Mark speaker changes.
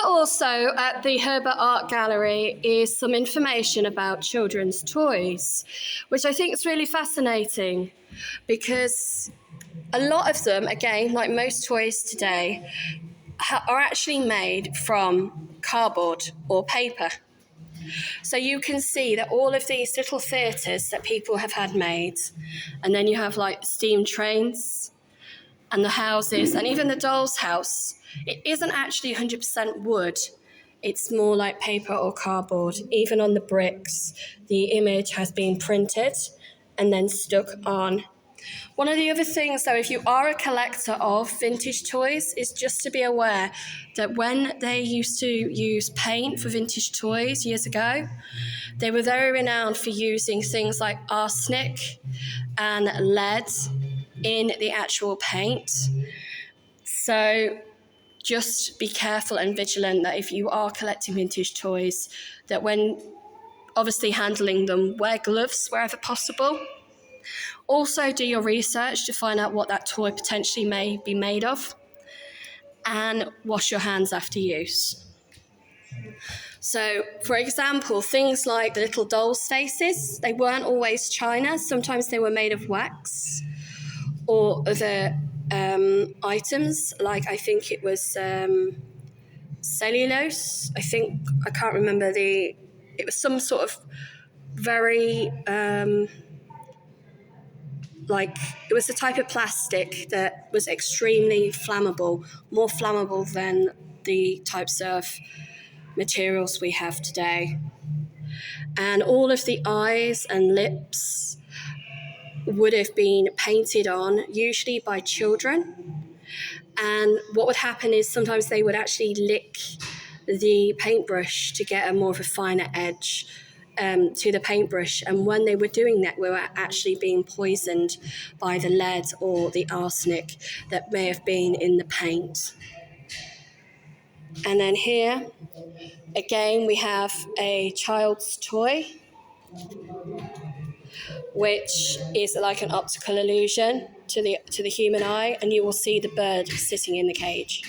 Speaker 1: Also, at the Herbate Art Gallery is some information about children's toys, which I think is really fascinating because a lot of them, again, like most toys today, are actually made from cardboard or paper. So you can see that all of these little theatres that people have had made, and then you have like steam trains and the houses and even the doll's house, it isn't actually 100% wood. It's more like paper or cardboard. Even on the bricks, the image has been printed and then stuck on. One of the other things, though, if you are a collector of vintage toys, is just to be aware that when they used to use paint for vintage toys years ago, they were very renowned for using things like arsenic and lead in the actual paint. So just be careful and vigilant that if you are collecting vintage toys, that when obviously handling them, wear gloves wherever possible. Also do your research to find out what that toy potentially may be made of, and wash your hands after use. So, for example, things like the little doll's faces, they weren't always china. Sometimes they were made of wax or other items, like I think it was cellulose. I can't remember it was some sort of very, it was a type of plastic that was extremely flammable, more flammable than the types of materials we have today. And all of the eyes and lips would have been painted on, usually by children. And what would happen is sometimes they would actually lick the paintbrush to get a more of a finer edge to the paintbrush. And when they were doing that, we were actually being poisoned by the lead or the arsenic that may have been in the paint. And then here, again, we have a child's toy, which is like an optical illusion to the human eye, and you will see the bird sitting in the cage.